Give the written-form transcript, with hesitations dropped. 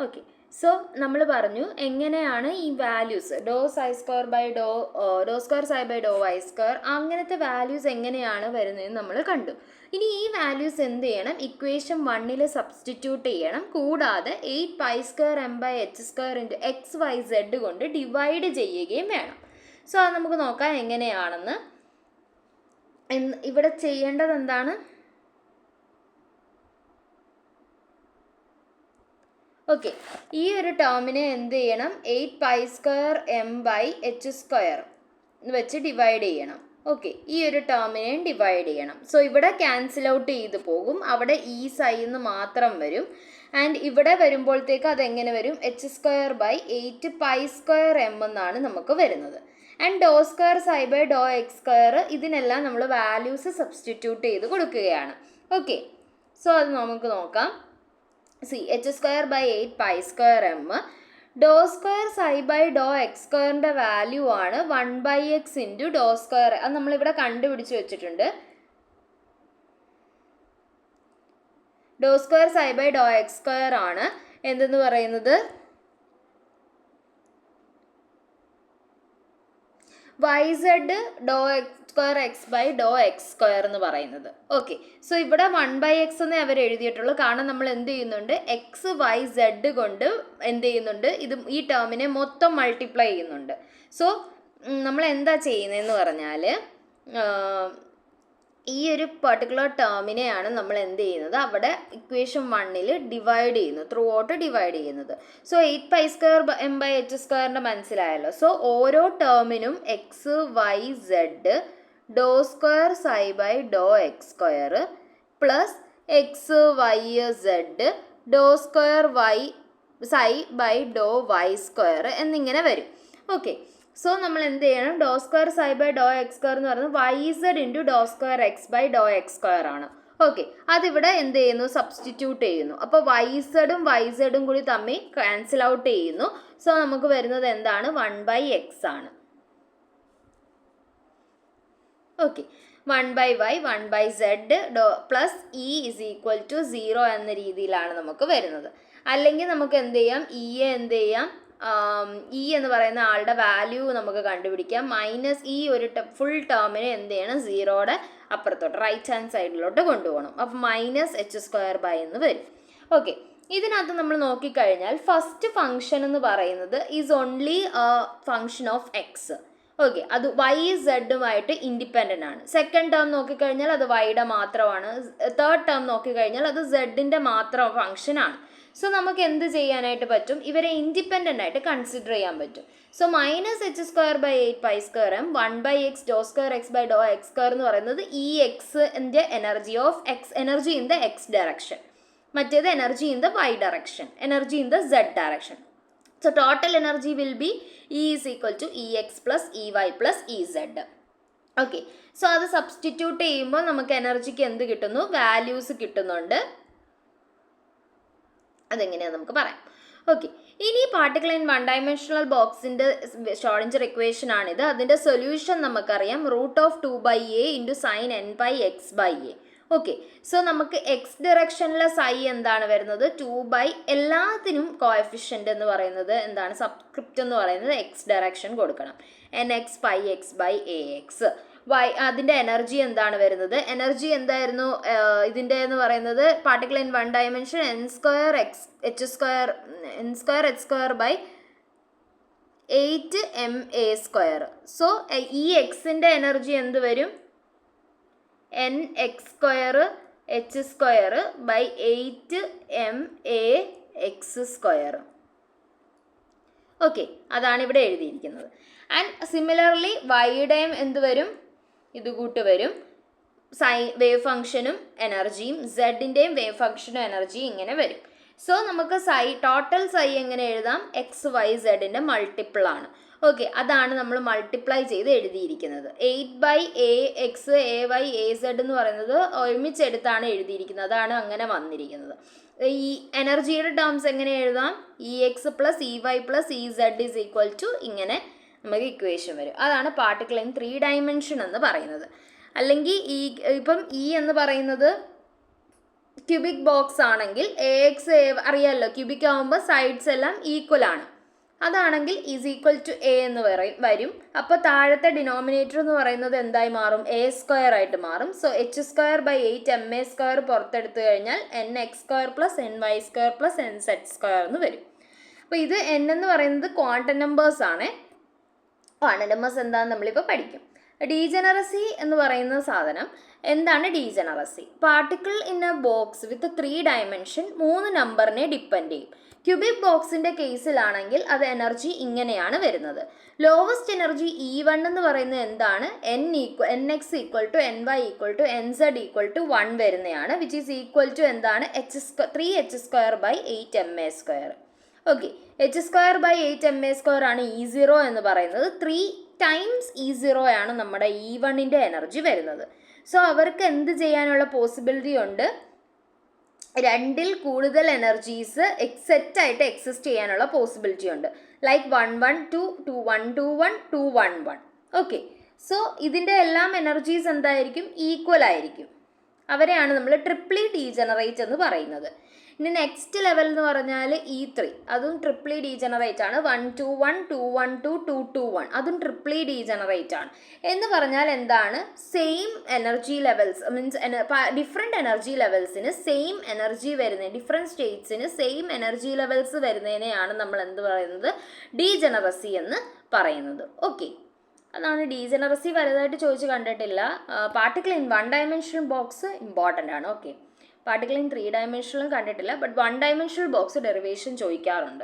Okay, so നമ്മൾ പറഞ്ഞു എങ്ങനെയാണ് ഈ വാല്യൂസ് ഡോ സ്ക്വയർ സൈ ബൈ ഡോ വൈ സ്ക്വയർ അങ്ങനത്തെ വാല്യൂസ് എങ്ങനെയാണ് വരുന്നതെന്ന് നമ്മൾ കണ്ടു. ഇനി ഈ വാല്യൂസ് എന്ത് ചെയ്യണം, ഇക്വേഷൻ 1 സബ്സ്റ്റിറ്റ്യൂട്ട് ചെയ്യണം. കൂടാതെ 8π²m/h² (x, y, z) കൊണ്ട് ഡിവൈഡ് ചെയ്യുകയും വേണം. സോ അത് നമുക്ക് നോക്കാം എങ്ങനെയാണെന്ന്. ഇവിടെ ചെയ്യേണ്ടത് എന്താണ്? ഓക്കെ, ഈ ഒരു ടേമിനെ എന്ത് ചെയ്യണം, 8π²m/h² വെച്ച് ഡിവൈഡ് ചെയ്യണം. ഓക്കെ, ഈ ഒരു ടേമിനെയും ഡിവൈഡ് ചെയ്യണം. സോ ഇവിടെ ക്യാൻസൽ ഔട്ട് ചെയ്ത് പോകും, അവിടെ ഈ സൈന്ന് മാത്രം വരും. ആൻഡ് ഇവിടെ വരുമ്പോഴത്തേക്ക് അതെങ്ങനെ വരും, h²/8π²m എന്നാണ് നമുക്ക് വരുന്നത്. ആൻഡ് ഡോ സ്ക്വയർ സൈ ബൈ ഡോ x², ഇതിനെല്ലാം നമ്മൾ വാല്യൂസ് സബ്സ്റ്റിറ്റ്യൂട്ട് ചെയ്ത് കൊടുക്കുകയാണ്. ഓക്കെ, സോ അത് നമുക്ക് നോക്കാം. h²/8π²m ഡോ സ്ക്വയർ സൈ ബൈ ഡോ x²ൻ്റെ വാല്യൂ ആണ് 1/x ഇൻറ്റു ഡോ സ്ക്വയർ. അത് നമ്മളിവിടെ കണ്ടുപിടിച്ച് വെച്ചിട്ടുണ്ട്. ഡോ സ്ക്വയർ സൈ ബൈ ഡോ x² ആണ് എന്തെന്ന് പറയുന്നത്, yz ഡോ സ്ക്വയർ എക്സ് ബൈ ഡോ x² എന്ന് പറയുന്നത്. ഓക്കെ, സോ ഇവിടെ 1/x എന്നേ അവർ എഴുതിയിട്ടുള്ളൂ, കാരണം നമ്മൾ എന്ത് ചെയ്യുന്നുണ്ട്, എക്സ് വൈ സെഡ് കൊണ്ട് എന്ത് ചെയ്യുന്നുണ്ട്, ഇത് ഈ ടേമിനെ മൊത്തം മൾട്ടിപ്ലൈ ചെയ്യുന്നുണ്ട്. സോ നമ്മൾ എന്താ ചെയ്യുന്നതെന്ന് പറഞ്ഞാൽ ഈ ഒരു പെർട്ടിക്കുലർ ടേമിനെയാണ് നമ്മൾ എന്ത് ചെയ്യുന്നത്, അവിടെ ഇക്വേഷൻ 1 ഡിവൈഡ് ചെയ്യുന്നു, ത്രൂ ഔട്ട് ഡിവൈഡ് ചെയ്യുന്നത്. സോ 8π²m/h² മനസ്സിലായല്ലോ. സോ ഓരോ ടേമിനും എക്സ് വൈ സെഡ് ഡോ സ്ക്വയർ സൈ ബൈ ഡോ x² plus x y z ഡോ സ്ക്വയർ വൈ സൈ ബൈ ഡോ y² എന്നിങ്ങനെ വരും. ഓക്കെ, സോ നമ്മൾ എന്ത് ചെയ്യണം, ഡോ സ്ക്വയർ സൈ ബൈ ഡോ x² എന്ന് പറയുന്നത് yz ഇൻറ്റു ഡോ സ്ക്വയർ എക്സ് ബൈ ഡോ x² ആണ്. ഓക്കെ, അതിവിടെ എന്ത് ചെയ്യുന്നു, സബ്സ്റ്റിറ്റ്യൂട്ട് ചെയ്യുന്നു. അപ്പോൾ yzഉം yzഉം കൂടി തമ്മിൽ ക്യാൻസൽ ഔട്ട് ചെയ്യുന്നു. സോ നമുക്ക് വരുന്നത് എന്താണ്, 1/x ആണ്. ഓക്കെ, 1/y 1/z പ്ലസ് ഇ ഇസ് ഈക്വൽ ടു 0 എന്ന രീതിയിലാണ് നമുക്ക് വരുന്നത്. അല്ലെങ്കിൽ നമുക്ക് എന്ത് ചെയ്യാം, എന്ത് ചെയ്യാം, ഇ എന്ന് പറയുന്ന ആളുടെ വാല്യൂ നമുക്ക് കണ്ടുപിടിക്കാം. മൈനസ് ഈ ഒരു ഫുൾ ടേമിനെ എന്ത് ചെയ്യണം, 0യുടെ അപ്പുറത്തോട്ട് റൈറ്റ് ഹാൻഡ് സൈഡിലോട്ട് കൊണ്ടുപോകണം. അപ്പോൾ -h² എന്ന് വരും. ഓക്കെ, ഇതിനകത്ത് നമ്മൾ നോക്കിക്കഴിഞ്ഞാൽ ഫസ്റ്റ് ഫംഗ്ഷൻ എന്ന് പറയുന്നത് is only function of X. Okay, അത് വൈ സെഡുമായിട്ട് ഇൻഡിപെൻഡൻ്റ് ആണ്. സെക്കൻഡ് ടേം നോക്കിക്കഴിഞ്ഞാൽ അത് വൈയുടെ മാത്രമാണ്. തേർഡ് ടേം നോക്കിക്കഴിഞ്ഞാൽ അത് സെഡിൻ്റെ മാത്രം ഫംഗ്ഷനാണ്. സോ നമുക്ക് എന്ത് ചെയ്യാനായിട്ട് പറ്റും, ഇവരെ ഇൻഡിപെൻഡൻ്റ് ആയിട്ട് കൺസിഡർ ചെയ്യാൻ പറ്റും. സോ -h²/8π²m 1/x ഡോ സ്ക്വയർ എക്സ് ബൈ ഡോ x² എന്ന് പറയുന്നത് ഈ എക്സിൻ്റെ energy of x, energy in the x direction, മറ്റേത് energy in the y direction, energy in the z direction. So total energy will be E is equal to EX plus EY plus EZ. Okay, so അത് substitute ചെയ്യുമ്പോൾ നമുക്ക് എനർജിക്ക് എന്ത് കിട്ടുന്നു, values കിട്ടുന്നുണ്ട്. അതെങ്ങനെയാണെന്ന് നമുക്ക് പറയാം. ഓക്കെ, ഇനി പാർട്ടിക്കിൾ ഇൻ 1 ഡയമെൻഷണൽ ബോക്സിൻ്റെ ഷ്രോഡിഞ്ചർ ഇക്വേഷൻ ആണിത്. അതിൻ്റെ സൊല്യൂഷൻ നമുക്കറിയാം, √2/a into sine n/x by a. Okay, so നമുക്ക് എക്സ് ഡിറക്ഷനിലെ സൈ എന്താണ് വരുന്നത്, 2 എല്ലാത്തിനും കോഎഫിഷ്യൻ്റ് എന്ന് പറയുന്നത് എന്താണ്, സബ്സ്ക്രിപ്റ്റ് എന്ന് പറയുന്നത് എക്സ് ഡയറക്ഷൻ കൊടുക്കണം. nx/x by ax. അതിൻ്റെ എനർജി എന്താണ് വരുന്നത്, എനർജി എന്തായിരുന്നു ഇതിൻ്റെ എന്ന് പറയുന്നത്, particle in 1 dimension n²h² by 8ma². So ഈ എക്സിൻ്റെ എനർജി എന്ത് വരും, nx² h² by 8ma(x²). Okay, അതാണ് ഇവിടെ എഴുതിയിരിക്കുന്നത്. ആൻഡ് സിമിലർലി വൈയുടെയും എന്ത് വരും, ഇത് കൂട്ട് വരും, വേവ് ഫംഗ്ഷനും എനർജിയും, സെഡിൻ്റെയും വേവ് ഫംഗ്ഷനും എനർജിയും ഇങ്ങനെ വരും. സോ നമുക്ക് ടോട്ടൽ സൈ എങ്ങനെ എഴുതാം, എക്സ് വൈ സെഡിൻ്റെ മൾട്ടിപ്പിൾ ആണ്. ഓക്കെ, അതാണ് നമ്മൾ മൾട്ടിപ്ലൈ ചെയ്ത് എഴുതിയിരിക്കുന്നത്. 8/ax ay az എന്ന് പറയുന്നത് ഒരുമിച്ചെടുത്താണ് എഴുതിയിരിക്കുന്നത്, അതാണ് അങ്ങനെ വന്നിരിക്കുന്നത്. ഈ എനർജിയുടെ ടേംസ് എങ്ങനെ എഴുതാം, EX plus EY plus EZ is equal to ഇങ്ങനെ നമുക്ക് ഇക്വേഷൻ വരും. അതാണ് പാർട്ടിക്കിൾ ഇൻ 3 ഡയമെൻഷൻ എന്ന് പറയുന്നത്. അല്ലെങ്കിൽ ഇപ്പം എന്ന് പറയുന്നത് ക്യൂബിക് ബോക്സ് ആണെങ്കിൽ എ എക്സ് അറിയാമല്ലോ, ക്യൂബിക് ആകുമ്പോൾ സൈഡ്സ് എല്ലാം ഈക്വൽ ആണ്. അതാണെങ്കിൽ ഈസ് ഈക്വൽ ടു എ എന്ന് വരും. അപ്പോൾ താഴത്തെ ഡിനോമിനേറ്റർ എന്ന് പറയുന്നത് എന്തായി മാറും? എ സ്ക്വയർ ആയിട്ട് മാറും. So H square by 8 ma² പുറത്തെടുത്തു കഴിഞ്ഞാൽ nx² plus ny² plus nz² എന്ന് വരും. അപ്പോൾ ഇത് n എന്ന് പറയുന്നത് ക്വാണ്ടം നമ്പേഴ്സ് ആണ്. ക്വാണ്ടം നമ്പേഴ്സ് എന്താണെന്ന് നമ്മളിപ്പോൾ പഠിക്കും. ഡീജനറസി എന്ന് പറയുന്ന സാധനം എന്താണ്? Degeneracy particle in A box with 3 dimension 3 നമ്പറിനെ ഡിപ്പെൻഡ് ചെയ്യും. ക്യൂബിക് ബോക്സിൻ്റെ കേസിലാണെങ്കിൽ അത് എനർജി ഇങ്ങനെയാണ് വരുന്നത്. ലോവസ്റ്റ് എനർജി E1 എന്ന് പറയുന്നത് എന്താണ്? nx equal to ny equal to nz equal to 1 വരുന്നതാണ്. വിച്ച് ഈസ് ഈക്വൽ ടു എന്താണ്? 3h² by 8ma². Okay, h² by 8ma² ആണ് E0 എന്ന് പറയുന്നത്. 3 times E0 ആണ് നമ്മുടെ E1ൻ്റെ എനർജി വരുന്നത്. സോ അവർക്ക് എന്ത് ചെയ്യാനുള്ള പോസിബിലിറ്റി ഉണ്ട്? 2ൽ കൂടുതൽ എനർജീസ് സെറ്റായിട്ട് എക്സിസ്റ്റ് ചെയ്യാനുള്ള പോസിബിലിറ്റി ഉണ്ട്. ലൈക്ക് 112, 2121, 211. ഓക്കെ, സോ ഇതിൻ്റെ എല്ലാം എനർജീസ് എന്തായിരിക്കും? ഈക്വൽ ആയിരിക്കും. അവരെയാണ് നമ്മൾ ട്രിപ്ലി ഡീജനറേറ്റ് എന്ന് പറയുന്നത്. ഇനി നെക്സ്റ്റ് ലെവൽ എന്ന് പറഞ്ഞാൽ E3, അതും ട്രിപ്ലി ഡീജനറേറ്റ് ആണ്. 121, 212, 221 അതും ട്രിപ്ലി ഡീജനറേറ്റ് ആണ്. എന്ന് പറഞ്ഞാൽ എന്താണ്? Same energy levels, means different energy ലെവൽസിന് സെയിം എനർജി വരുന്നത്, ഡിഫറെൻറ്റ് സ്റ്റേറ്റ്സിന് സെയിം എനർജി ലെവൽസ് വരുന്നതിനെയാണ് നമ്മൾ എന്ത് പറയുന്നത്? ഡീജനറസി എന്ന് പറയുന്നത്. ഓക്കെ, അതാണ് ഡീജനറസി. വലുതായിട്ട് ചോദിച്ച് കണ്ടിട്ടില്ല. Particle in 1 dimension box important ആണ്. ഓക്കെ, പാർട്ടിക്കിൾ ഇൻ 3 dimensionലും കണ്ടിട്ടില്ല, ബട്ട് 1 dimensional ബോക്സ് ഡെറിവേഷൻ ചോദിക്കാറുണ്ട്.